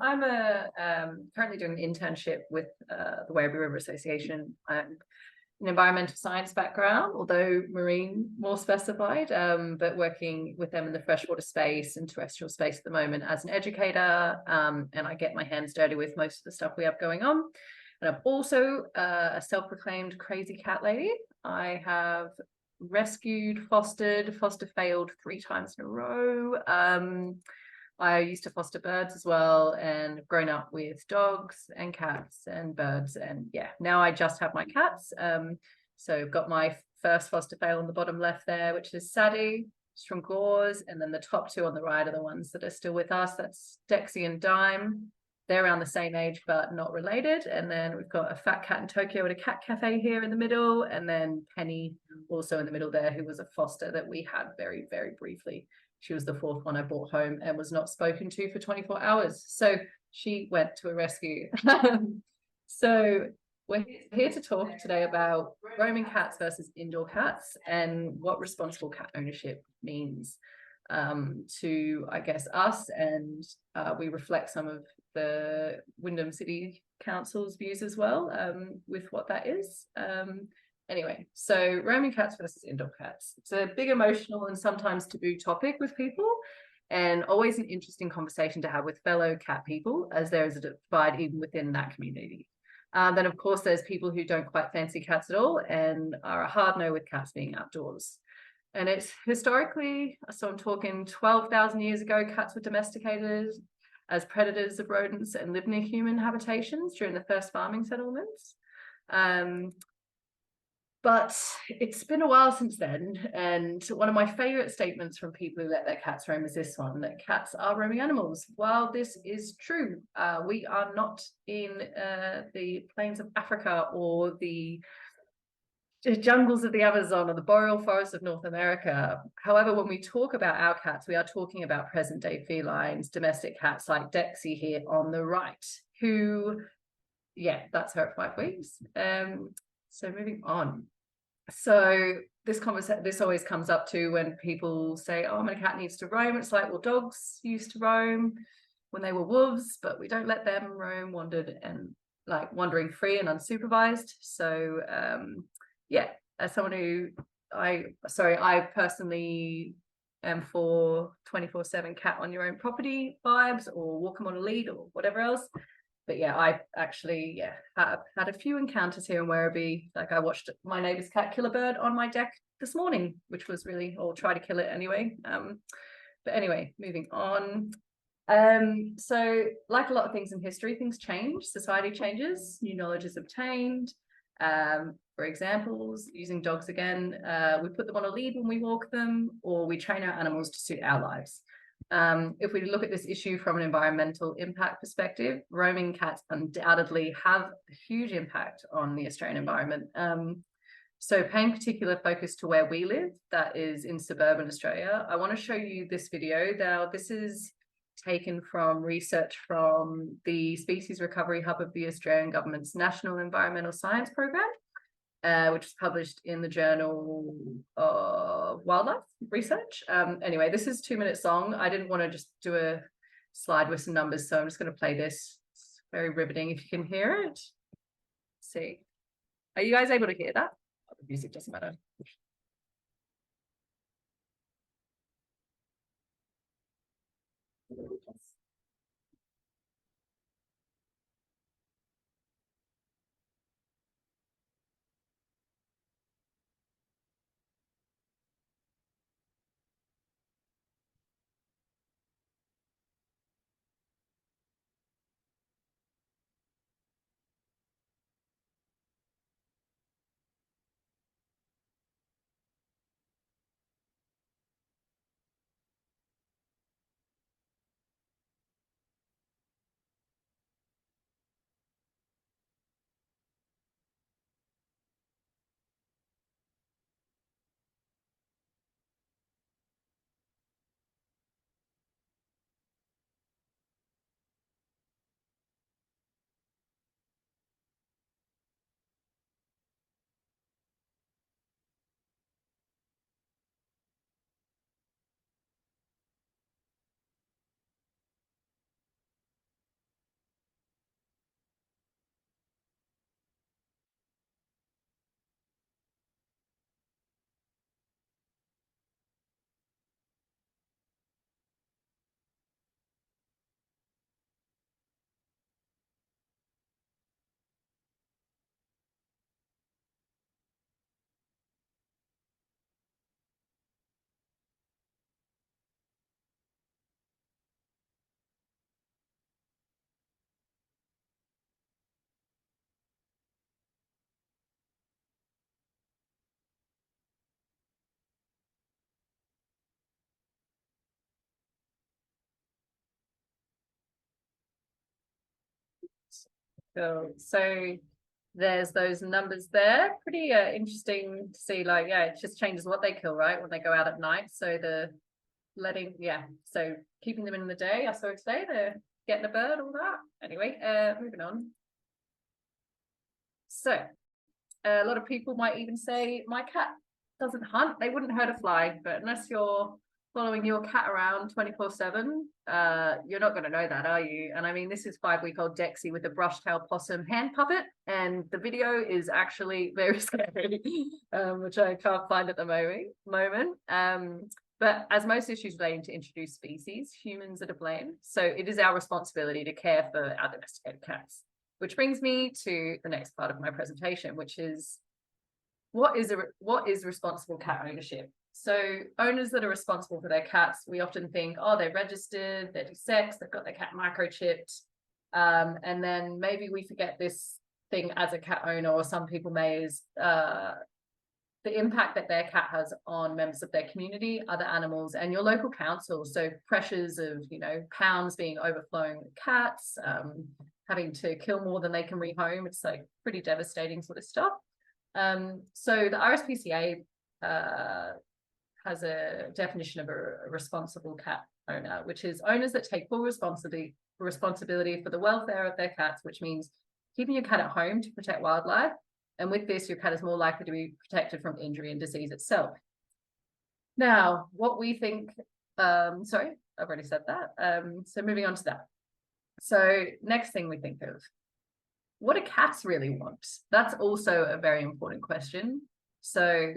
I'm currently doing an internship with the Werribee River Association. I'm an environmental science background, although marine more specified, but working with them in the freshwater space and terrestrial space at the moment as an educator. And I get my hands dirty with most of the stuff we have going on. And I'm also a self-proclaimed crazy cat lady. I have rescued, foster failed 3 times in a row. I used to foster birds as well and grown up with dogs and cats and birds. And yeah, now I just have my cats. So I've got my first foster fail on the bottom left there, which is Sadie. She's from Gauze. And then the top 2 on the right are the ones that are still with us. That's Dexy and Dime. They're around the same age, but not related. And then we've got a fat cat in Tokyo at a cat cafe here in the middle. And then Penny also in the middle there, who was a foster that we had very, very briefly. She was the 4th one I brought home and was not spoken to for 24 hours. So she went to a rescue. So we're here to talk today about roaming cats versus indoor cats and what responsible cat ownership means to, I guess, us. And we reflect some of the Wyndham City Council's views as well with what that is. Anyway, so roaming cats versus indoor cats. It's a big emotional and sometimes taboo topic with people, and always an interesting conversation to have with fellow cat people, as there is a divide even within that community. Then, of course, there's people who don't quite fancy cats at all and are a hard no with cats being outdoors. And it's historically, so I'm talking 12,000 years ago, cats were domesticated as predators of rodents and lived near human habitations during the first farming settlements. But it's been a while since then, and one of my favorite statements from people who let their cats roam is this one, that cats are roaming animals. While this is true, we are not in the plains of Africa or the jungles of the Amazon or the boreal forests of North America. However, when we talk about our cats, we are talking about present-day felines, domestic cats like Dexy here on the right, who, yeah, that's her at 5 weeks. So moving on. So this always comes up to when people say, oh, my cat needs to roam. It's like, well, dogs used to roam when they were wolves, but we don't let them roam, wandering free and unsupervised. So yeah, as someone who I personally am for 24/7 cat on your own property vibes, or walk them on a lead or whatever else. But yeah, I actually have had a few encounters here in Werribee. Like I watched my neighbour's cat kill a bird on my deck this morning, which was really, or try to kill it anyway. But anyway, moving on. So like a lot of things in history, things change, society changes, new knowledge is obtained. For examples, using dogs again, we put them on a lead when we walk them, or we train our animals to suit our lives. If we look at this issue from an environmental impact perspective, roaming cats undoubtedly have a huge impact on the Australian environment. So paying particular focus to where we live, that is in suburban Australia, I want to show you this video. Now, this is taken from research from the Species Recovery Hub of the Australian Government's National Environmental Science Program, which was published in the journal Wildlife Research. Anyway, this is a 2-minute song. I didn't want to just do a slide with some numbers, so I'm just going to play this. It's very riveting if you can hear it. Let's see. Are you guys able to hear that? Oh, the music doesn't matter. Cool. So there's those numbers there. Pretty interesting to see, like, yeah, it just changes what they kill, right, when they go out at night. So the letting, yeah, so keeping them in the day. I saw it today, they're getting a bird, all that. Anyway, moving on. So a lot of people might even say my cat doesn't hunt. They wouldn't hurt a fly, but unless you're following your cat around 24/7, you're not going to know that, are you? And I mean, this is 5-week-old Dexy with a brush-tailed possum hand puppet, and the video is actually very scary, which I can't find at the moment. But as most issues relating to introduced species, humans are to blame. So it is our responsibility to care for our domesticated cats. Which brings me to the next part of my presentation, which is what is responsible cat ownership? So owners that are responsible for their cats, we often think, oh, they're registered, they do sex, they've got their cat microchipped. And then maybe we forget this thing as a cat owner, or some people may, is the impact that their cat has on members of their community, other animals, and your local council. So pressures of, pounds being overflowing with cats, having to kill more than they can rehome. It's like pretty devastating sort of stuff. So the RSPCA has a definition of a responsible cat owner, which is owners that take full responsibility for the welfare of their cats, which means keeping your cat at home to protect wildlife. And with this, your cat is more likely to be protected from injury and disease itself. Now, what we think, sorry, I've already said that. So moving on to that. So next thing we think of, what do cats really want? That's also a very important question. So,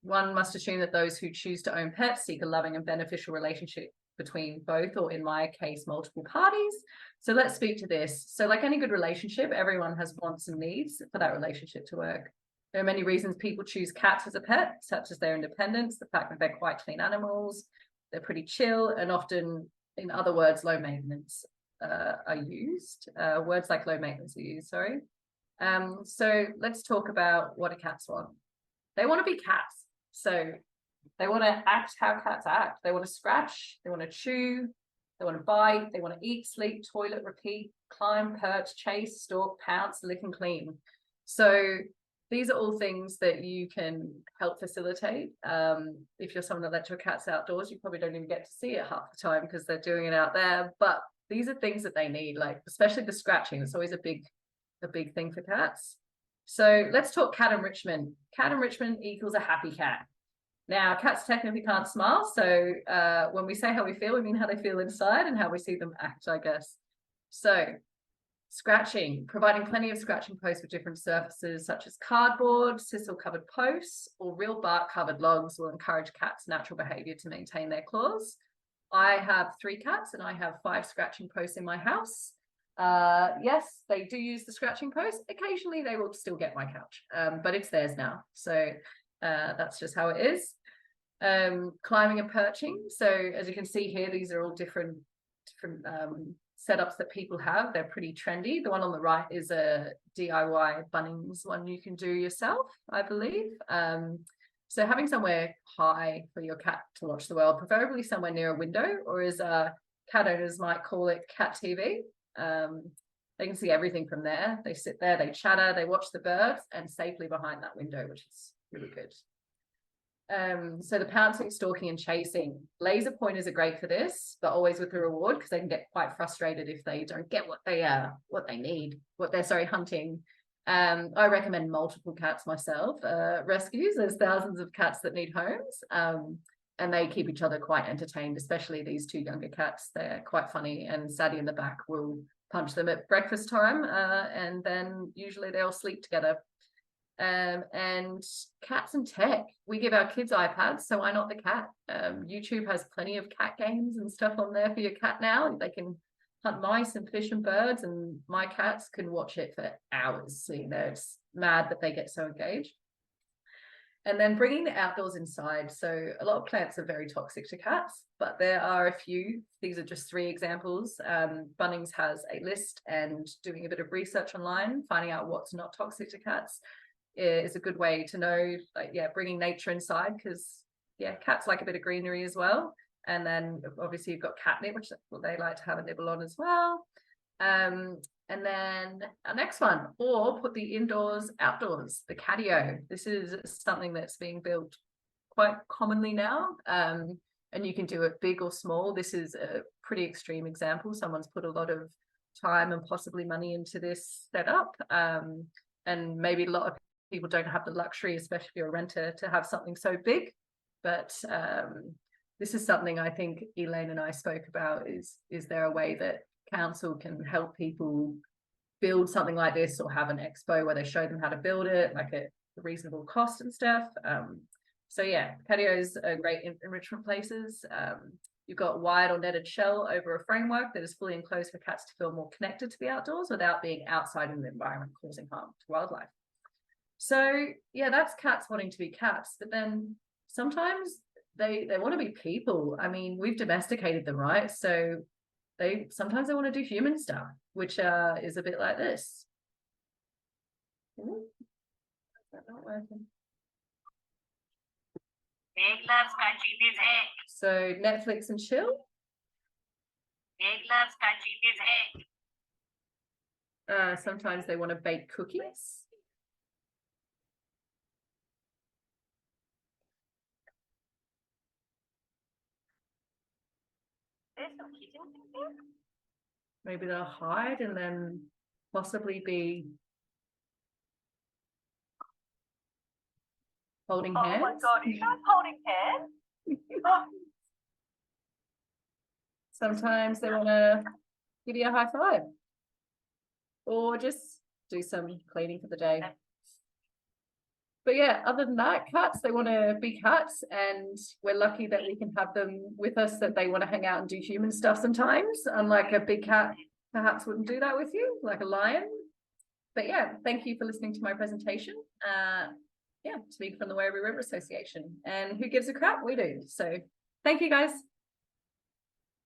one must assume that those who choose to own pets seek a loving and beneficial relationship between both, or in my case, multiple parties. So let's speak to this. So like any good relationship, everyone has wants and needs for that relationship to work. There are many reasons people choose cats as a pet, such as their independence, the fact that they're quite clean animals, they're pretty chill, and often, in other words, low maintenance are used. Words like low maintenance are used, sorry. So let's talk about what do cats want. They want to be cats. So they want to act how cats act. They want to scratch, they want to chew, they want to bite, they want to eat, sleep, toilet, repeat, climb, perch, chase, stalk, pounce, lick, and clean. So these are all things that you can help facilitate. If you're someone that lets your cats outdoors, you probably don't even get to see it half the time because they're doing it out there. But these are things that they need, like especially the scratching. It's always a big thing for cats. So let's talk cat enrichment. Cat enrichment equals a happy cat. Now, cats technically can't smile, so when we say how we feel, we mean how they feel inside and how we see them act, I guess. So, scratching, providing plenty of scratching posts with different surfaces such as cardboard, sisal-covered posts, or real bark-covered logs will encourage cats' natural behaviour to maintain their claws. I have 3 cats and I have 5 scratching posts in my house. Yes, they do use the scratching post. Occasionally, they will still get my couch, but it's theirs now. So that's just how it is. Climbing and perching. So as you can see here, these are all different setups that people have. They're pretty trendy. The one on the right is a DIY Bunnings one you can do yourself, I believe. So having somewhere high for your cat to watch the world, preferably somewhere near a window, or as cat owners might call it, cat TV. They can see everything from there. They sit there, they chatter, they watch the birds, and safely behind that window, which is really good. So the pouncing, stalking, and chasing. Laser pointers are great for this, but always with a reward, because they can get quite frustrated if they don't get what they need, what they're hunting. I recommend multiple cats myself. Rescues, there's thousands of cats that need homes, and they keep each other quite entertained, especially these 2 younger cats. They're quite funny, and Sadie in the back will punch them at breakfast time, and then usually they all sleep together. And cats and tech. We give our kids iPads, so why not the cat? YouTube has plenty of cat games and stuff on there for your cat now. They can hunt mice and fish and birds, and my cats can watch it for hours. So, it's mad that they get so engaged. And then bringing the outdoors inside. So a lot of plants are very toxic to cats, but there are a few. These are just 3 examples. Bunnings has a list, and doing a bit of research online, finding out what's not toxic to cats is a good way to know, like, bringing nature inside, because cats like a bit of greenery as well. And then obviously you've got catnip, which they like to have a nibble on as well. And then our next one, or put the indoors, outdoors, the catio. This is something that's being built quite commonly now. And you can do it big or small. This is a pretty extreme example. Someone's put a lot of time and possibly money into this setup. And maybe a lot of people don't have the luxury, especially if you're a renter, to have something so big. But this is something I think Elaine and I spoke about, is there a way that council can help people build something like this, or have an expo where they show them how to build it, like at a reasonable cost and stuff. So yeah, patios are great enrichment places. You've got wired or netted shell over a framework that is fully enclosed for cats to feel more connected to the outdoors without being outside in the environment causing harm to wildlife. So yeah, that's cats wanting to be cats, but then sometimes they want to be people. I mean, we've domesticated them, right? So sometimes they want to do human stuff, which is a bit like this. Ooh, that's not working. Big loves country music. So Netflix and chill. Big loves country music. Sometimes they want to bake cookies. There's some kitchen things here. Maybe they'll hide and then possibly be holding hands. Oh my God, are you guys holding hands? Sometimes they want to give you a high five, or just do some cleaning for the day. But yeah, other than that, cats, they want to be cats, and we're lucky that we can have them with us, that they want to hang out and do human stuff sometimes, unlike a big cat perhaps wouldn't do that with you, like a lion. But yeah, thank you for listening to my presentation. Yeah, speaking from the Werribee River Association, and who gives a crap? We do. So thank you guys.